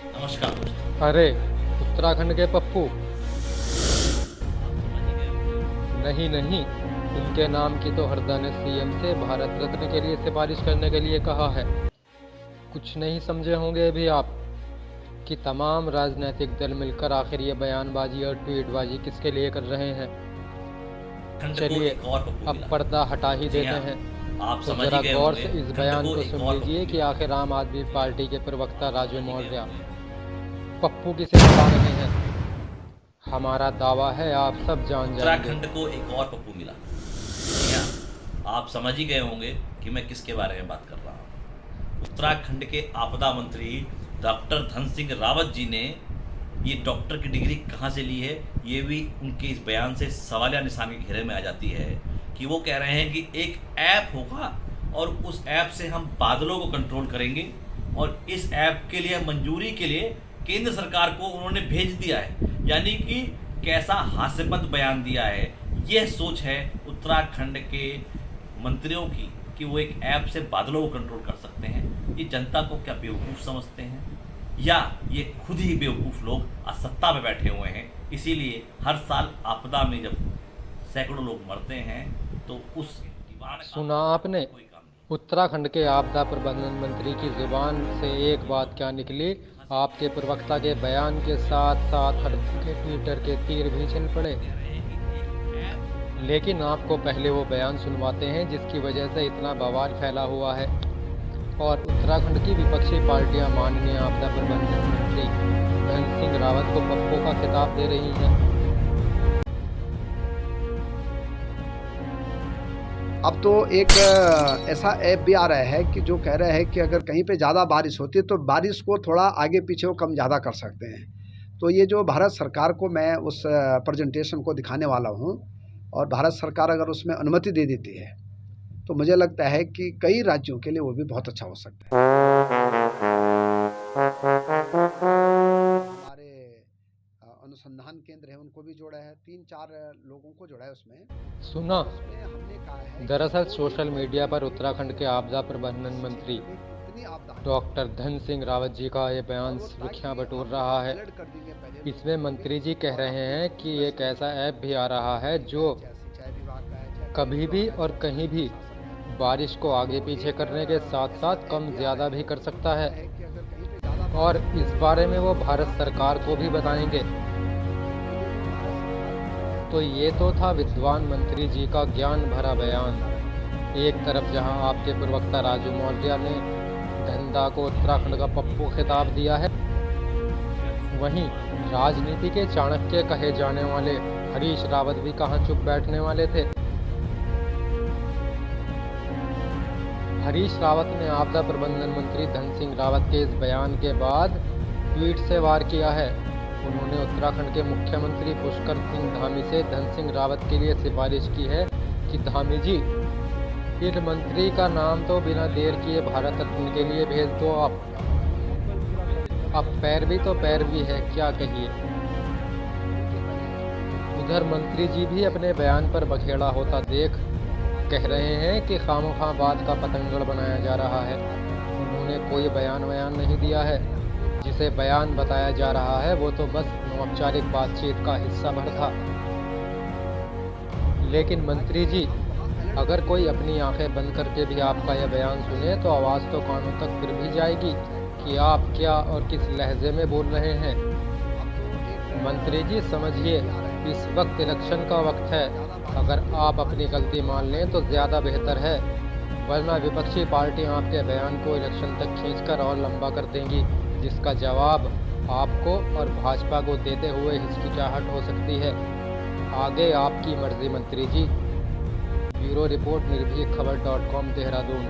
नमस्कार दोस्तों। अरे, उत्तराखंड के पप्पू। नहीं नहीं, इनके नाम की तो हरदा ने सीएम से भारत रत्न के लिए सिफारिश करने के लिए कहा है। कुछ नहीं समझे होंगे अभी आप कि तमाम राजनीतिक दल मिलकर आखिर ये बयानबाजी और ट्वीटबाजी किसके लिए कर रहे हैं। खंड को चलिए, एक और पप्पू अब मिला। पर्दा हटा ही जी देते हाँ, हैं आप तो समझ ही जरा गए गौर होंगे। से इस खंड बयान को को एक सुन और पप्पू लीजिए कि मिला। आखिर आम आदमी पार्टी के प्रवक्ता आप राजू समझ ही गए मौर्य होंगे। पप्पू किसे बता रहे हैं। हमारा दावा है आप सब जान जाएंगे। उत्तराखंड को एक और पप्पू मिला। जी हाँ, आप समझ ही गए होंगे कि मैं किसके बारे में बात कर रहा हूँ। उत्तराखंड के आपदा मंत्री डॉक्टर धन सिंह रावत जी ने ये डॉक्टर की डिग्री कहाँ से ली है, ये भी उनके इस बयान से सवालिया निशान के घेरे में आ जाती है कि वो कह रहे हैं कि एक ऐप होगा और उस ऐप से हम बादलों को कंट्रोल करेंगे, और इस ऐप के लिए मंजूरी के लिए केंद्र सरकार को उन्होंने भेज दिया है। यानी कि कैसा हास्यास्पद बयान दिया है। यह सोच है उत्तराखंड के मंत्रियों की कि वो एक ऐप से बादलों को कंट्रोल कर सकते हैं। ये जनता को क्या बेवकूफ़ समझते हैं, या ये खुद ही बेवकूफ़ लोग आज सत्ता में बैठे हुए हैं। इसीलिए हर साल आपदा में जब सैकड़ों लोग मरते हैं तो उस किवाड़ का सुना आपने, कोई काम नहीं। उत्तराखंड के आपदा प्रबंधन मंत्री की जुबान से एक बात क्या निकली। आपके प्रवक्ता के बयान के साथ साथ हर के ट्विटर के तीर भी चल पड़े। लेकिन आपको पहले वो बयान सुनवाते हैं जिसकी वजह से इतना बवाल फैला हुआ है और उत्तराखंड की विपक्षी पार्टियां माननीय आपदा प्रबंधन मंत्री धन सिंह रावत को पप्पू का खिताब दे रही हैं। अब तो एक ऐसा ऐप भी आ रहा है कि जो कह रहा है कि अगर कहीं पे ज़्यादा बारिश होती है तो बारिश को थोड़ा आगे पीछे वो कम ज़्यादा कर सकते हैं। तो ये जो भारत सरकार को मैं उस प्रेजेंटेशन को दिखाने वाला हूँ, और भारत सरकार अगर उसमें अनुमति दे देती है तो मुझे लगता है कि कई राज्यों के लिए वो भी बहुत अच्छा हो सकता है। हमारे अनुसंधान केंद्र है उनको भी जोड़ा है, 3-4 लोगों को जोड़ा है उसमें। सुना, और उसमें हमने कहा है कि दरअसल वो सोशल एक मीडिया पर एक उत्तराखंड के आपदा प्रबंधन किसी मंत्री क्षेत्र में कितनी आपदा आने वाली डॉक्टर धन सिंह रावत जी का ये है, और बयान वो सुर्खियां ताकि बटोर हम रहा है। अलर्ट कर देंगे पहले इसमें लोगों को भी। मंत्री जी कह और रहे अपने हैं जो कि एक रेस्क्यू ऐसा ऐप भी आ रहा है डिपार्टमेंट जो है, चाहे सिंचाई विभाग का है, चाहे वन कभी भी विभाग का है, और चाहे कहीं स्थानीय भी प्रशासन है, बारिश को आगे वो पीछे एक करने के साथ ऐसा साथ ऐप कम भी आ रहा ज्यादा भी है कर जो सकता कहता है। है कि अगर कहीं पे ज़्यादा और बारिश इस होती है बारे में तो वो वो भारत कहाँ पे सरकार होगी। को भी बताएंगे। तो ये जो भारत सरकार की जो है तो ये उसकी तो था प्रेजेंटेशन विद्वान है, मंत्री जी का ज्ञान भरा वो बहुत बयान। सारा एक तरफ जहां आपके प्रवक्ता राजू मौर्य ने धंधा को उत्तराखंड का पप्पू खिताब दिया है, वहीं राजनीति के चाणक्य कहे जाने वाले हरीश रावत भी कहां चुप बैठने वाले थे। हरीश रावत ने आपदा प्रबंधन मंत्री धन सिंह रावत के इस बयान के बाद ट्वीट से वार किया है। उन्होंने उत्तराखंड के मुख्यमंत्री पुष्कर सिंह धामी से धन सिंह रावत के लिए सिफारिश की है कि धामी जी, इस मंत्री का नाम तो बिना देर किए भारत रत्न के लिए भेज दो आप। अब पैरवी तो पैरवी है, क्या कहिए। उधर मंत्री जी भी अपने बयान पर बखेड़ा होता देख कह रहे हैं कि खामोखा बात का पतंगड़ बनाया जा रहा है। उन्होंने कोई बयान नहीं दिया है। जिसे बयान बताया जा रहा है वो तो बस अनौपचारिक बातचीत का हिस्सा भर था। लेकिन मंत्री जी, अगर कोई अपनी आंखें बंद करके भी आपका यह बयान सुने तो आवाज़ तो कानों तक फिर भी जाएगी कि आप क्या और किस लहजे में बोल रहे हैं। मंत्री जी समझिए, इस वक्त इलेक्शन का वक्त है। अगर आप अपनी गलती मान लें तो ज़्यादा बेहतर है, वरना विपक्षी पार्टियां आपके बयान को इलेक्शन तक खींचकर और लंबा कर देंगी, जिसका जवाब आपको और भाजपा को देते हुए हिचकिचाहट हो सकती है। आगे आपकी मर्जी मंत्री जी। ब्यूरो रिपोर्ट, निर्भीक खबर .com, देहरादून।